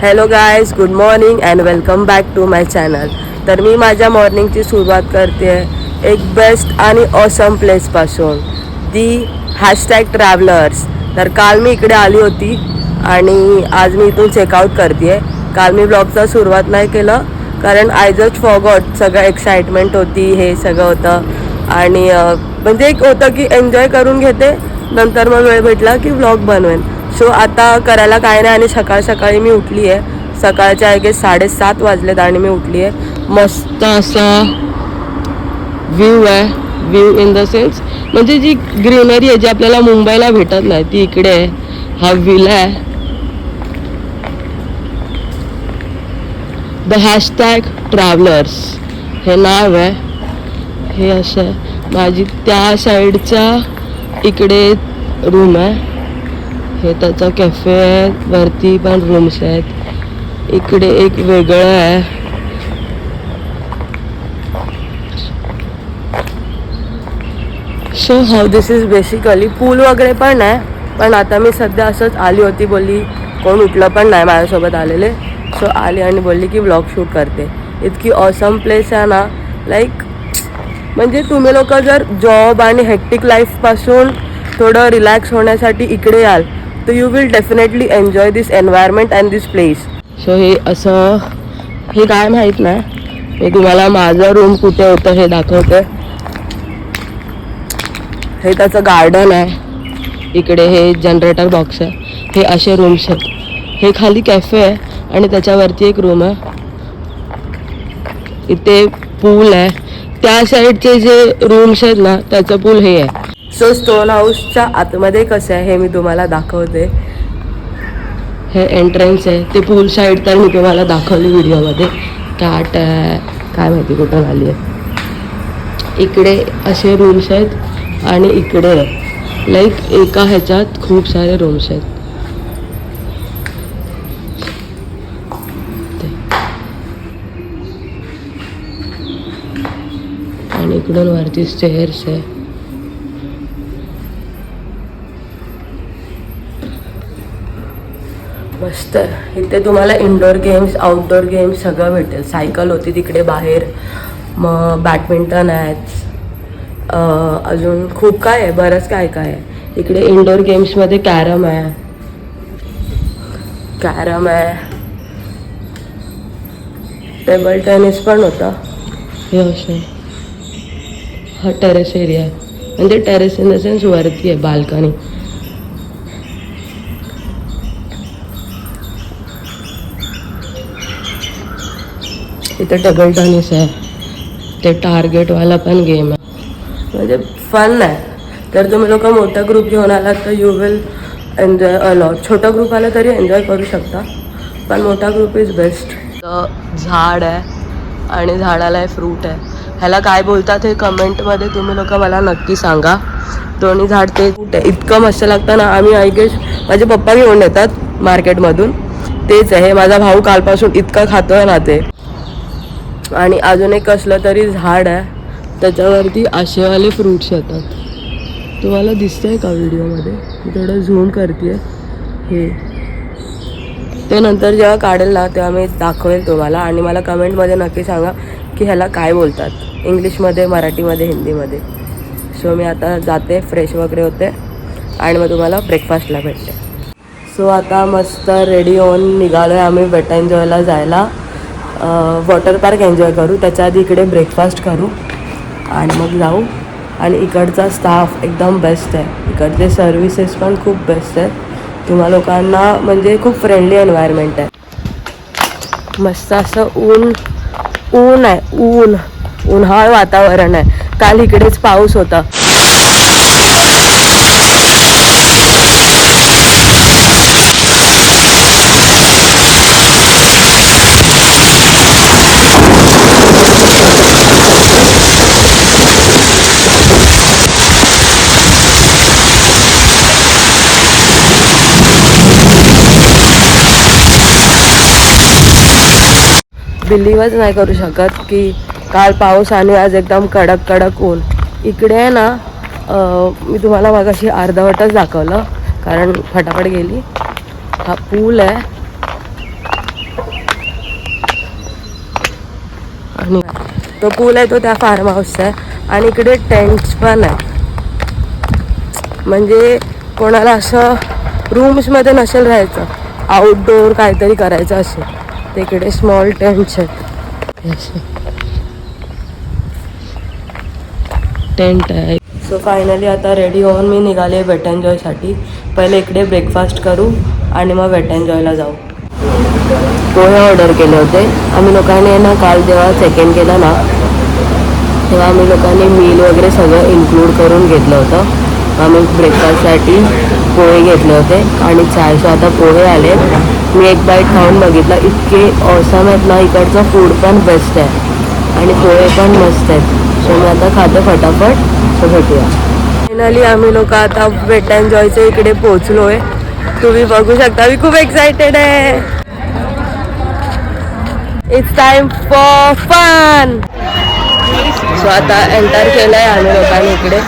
Hello guys, good morning and welcome back to my channel. तर मी माझ्या मॉर्निंगची सुरुवात करते एक बेस्ट आणि ऑसम प्लेसपासून, दी #ट्रॅव्हलर्स. तर काल मी इकडे आली होती आणि आज मी इथून चेकआउट करते आहे. काल मी ब्लॉगचा सुरुवात नाही केलं कारण आय जस्ट फॉरगॉट. सगळं एक्साइटमेंट होती, हे सगळं होतं आणि म्हणजे एक होतं की एन्जॉय करून घेते, नंतर मग वेळ भेटला की व्लॉग बनवेन. सो आता करायला काय नाही आणि सकाळी मी उठली आहे. सकाळच्या आय गेस 7:30 वाजलेत आणि मी उठली आहे. मस्त असा व्ह्यू आहे, व्ह्यू इन द सेन्स म्हणजे जी ग्रीनरी आहे जी आपल्याला मुंबईला भेटत नाही ती इकडे आहे. हा व्हिला आहे. द #ट्रॅव्हलर्स हे नाव आहे. हे असं माझी त्या साईडच्या इकडे रूम आहे. हे त्याचा कॅफे आहे, वरती पण रूम्स आहेत. इकडे एक वेगळं आहे. So how this is basically. पूल वगैरे पण आहे, पण आता मी सध्या असंच आली होती. बोलली कोण उठलं पण नाही माझ्यासोबत आलेले. सो आली आणि बोलली की व्लॉग शूट करते. इतकी ऑसम प्लेस आहे ना. लाईक म्हणजे तुम्ही लोक जर जॉब आणि हेक्टिक लाईफपासून थोडं रिलॅक्स होण्यासाठी इकडे याल तर you will definitely enjoy this environment and this place. So हे असं, हे काय माहीत नाही. मी तुम्हाला माझं रूम कुठे होतं हे दाखवते. हे त्याचं गार्डन आहे. इकडे हे जनरेटर बॉक्स आहे. हे असे रूम्स आहेत. हे खाली कॅफे आहे आणि त्याच्यावरती एक रूम आहे. इथे पूल आहे. त्या साईडचे जे रूम्स आहेत ना त्याचं पूल हे आहे. सो स्टोन हाऊसच्या आतमध्ये कसं आहे हे मी तुम्हाला दाखवते. हे एंट्रन्स आहे. ते पूल साईड तर मी तुम्हाला दाखवली व्हिडिओमध्ये. कॅट आहे, काय माहिती कुठं आली आहे. इकडे असे रूम्स आहेत आणि इकडे लाईक एका ह्याच्यात खूप सारे रूम्स आहेत. आणि इकडून वरती स्टेअर्स आहे. मस्त. इथे तुम्हाला इंडोर गेम्स, आउटडोर गेम्स सगळं भेटेल. सायकल होती तिकडे बाहेर, मग बॅडमिंटन आहेत, अजून खूप काय आहे, बरंच काय काय आहे. इकडे इंडोर गेम्समध्ये कॅरम आहे, टेबल टेनिस पण होता. हे असं हा टेरेस एरिया आहे. म्हणजे टेरेस इन द सेन्स वरती आहे, बाल्कनी. इथे टेबल टेनिस आहे. ते टार्गेटवाला पण गेम आहे. म्हणजे फन आहे. तर तुम्ही लोक मोठा ग्रुप घेऊन आलात तर you will enjoy a lot. छोटा ग्रुप आला तरी एन्जॉय करू शकता, पण मोठा ग्रुप इज बेस्ट. झाड आहे आणि झाडाला हे फ्रूट आहे. ह्याला काय बोलतात हे कमेंटमध्ये तुम्ही लोक मला नक्की सांगा. दोन्ही झाड ते फ्रूट आहे. इतकं मस्त लागतं ना. आम्ही आय गेस माझे पप्पा घेऊन येतात मार्केटमधून. तेच आहे. माझा भाऊ कालपासून इतकं खातोय ना ते. आणि अजून एक कसलं तरी झाड आहे, त्याच्यावरती असेवाले फ्रूट्स येतात. तुम्हाला दिसतंय का व्हिडिओमध्ये? मी थोडं झूम करते. हे ते नंतर जेव्हा काढेल ना तेव्हा मी दाखवेल तुम्हाला. आणि मला कमेंटमध्ये नक्की सांगा की ह्याला काय बोलतात, इंग्लिशमध्ये, मराठीमध्ये, हिंदीमध्ये. सो मी आता जाते, फ्रेश वगैरे होते आणि मग तुम्हाला ब्रेकफास्टला भेटते. सो आता मस्त रेडी होऊन निघालो आहे आम्ही वेट एन्जॉयला जायला. वॉटर पार्क एन्जॉय करू, त्याच्या आधी इकडे ब्रेकफास्ट करू आणि मग जाऊ. आणि इकडचा स्टाफ एकदम बेस्ट आहे. इकडचे सर्विसेस पण खूप बेस्ट आहेत. तुम्हा लोकांना म्हणजे खूप फ्रेंडली एन्व्हायरमेंट आहे. मस्त असं ऊन आहे. उन्हाळ वातावरण आहे. काल इकडेच पाऊस होता. बिलीवच नाही करू शकत की काल पाऊस आणि आज एकदम कडक ऊन. इकडे आहे ना, मी तुम्हाला मगाशी अर्धवटच दाखवलं कारण फटाफट गेली. हा पूल आहे आणि तो पूल आहे तो त्या फार्म हाऊसचा आहे आणि इकडे टेंट्स पण आहे. म्हणजे कोणाला असं रूम्समध्ये नसेल राहायचं, आउटडोअर काहीतरी करायचं असेल तर इकडे स्मॉल टेंट्स आहेत. टेंट आहे. सो फायनली आता रेडी होऊन मी निघाले वेट एन्जॉयसाठी. पहिले इकडे ब्रेकफास्ट करू आणि मग वेट एन्जॉयला जाऊ. पोहे ऑर्डर केले होते आम्ही लोकांनी ना. काल जेव्हा चेक इन केलं ना तेव्हा आम्ही लोकांनी मील वगैरे सगळं इन्क्लूड करून घेतलं होतं. आम्ही ब्रेकफास्टसाठी पोहे घेतले होते आणि चाय. सो आता पोहे आले. मी एक बाईट खाऊन बघितलं, इतके ऑसम आहेत ना. इकडचं फूड पण बेस्ट आहे आणि पोहे पण मस्त आहेत. सो मी आता खाते फटाफट. सो भेटूया. फायनली आम्ही लोक आता वेट एन्जॉयच्या इकडे पोहोचलो आहे. तुम्ही बघू शकता मी खूप एक्सायटेड आहे. It's time for fun. So आता एंटर केलं आहे आम्ही लोकांनी इकडे.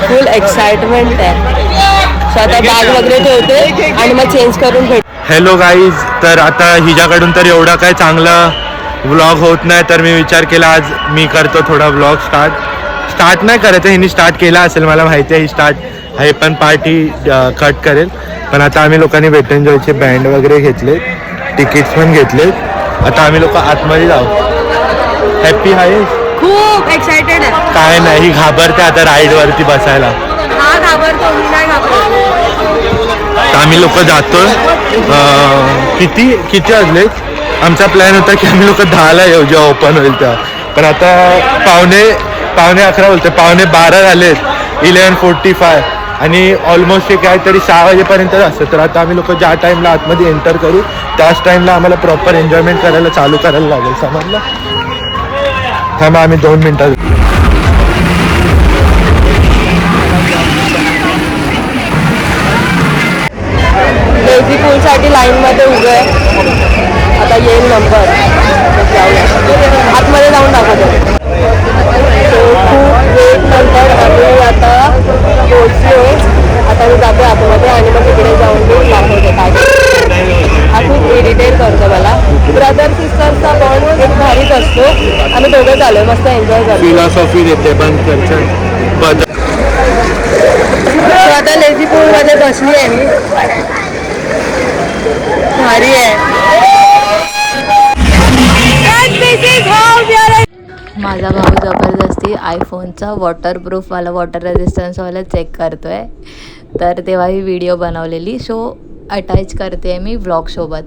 फुल एक्साइटमेंट आहे. सो आता बॅग वगैरे ठेवते आणि मग चेंज करून भेट. हॅलो गाईज, तर आता हिच्याकडून तर एवढा काय चांगला व्लॉग होत नाही, तर मी विचार केला आज मी करतो थोडा व्लॉग स्टार्ट नाही करायचं. हिने स्टार्ट केला असेल मला माहिती आहे. ही स्टार्ट हे पण पार्टी कट करेल. पण आता आम्ही लोकांनी वेट एन्जॉयचे बँड वगैरे घेतले, तिकीट्स पण घेतले. आता आम्ही लोक आतमध्ये जाऊ. हॅप्पी आहे, खूप एक्सायटेड आहे. काय नाही, ही घाबरते आता राईडवरती बसायला. हा घाबरतो, मी नाही घाबरतो. तर आम्ही लोक जातोय. किती वाजले? आमचा प्लॅन होता की आम्ही लोक 10ला येऊ जेव्हा ओपन होईल तेव्हा. पण आता पावणे 11 बोलते, पावणे 12 झालेत. 11:45 आणि ऑलमोस्ट हे काहीतरी 6 वाजेपर्यंत असतं. तर आता आम्ही लोक ज्या टाईमला आतमध्ये एंटर करू त्याच टाईमला आम्हाला प्रॉपर एन्जॉयमेंट करायला चालू करायला लागेल. समजलं? थांबा आम्ही 2 मिनिटात. लेझी पूलसाठी लाईनमध्ये उभं आहे. आता येईल नंबर. आतमध्ये जाऊन दाखवतो. खूप वेळ नंतर आम्ही आता पोहोचलो. आता मी जाते आतमध्ये आणि मग तिकडे जाऊन मी दाखवते काय. हा खूप इरिटेट करतो मला. ब्रदर सिस्टरचा बॉन्ड एक भारीच असतो. आम्ही दोघं चालू मस्त एन्जॉय करतो. फिलॉसॉफी देते पण बदल. आता लेझी पूलमध्ये बसली आहे मी. भारी आहे. माझा भाऊ जबरदस्ती आयफोनचा वॉटरप्रूफवाला वॉटर रेजिस्टन्सवाला चेक करतो आहे. तर तेव्हा ही व्हिडिओ बनवलेली. सो अटॅच करते मी व्लॉगसोबत.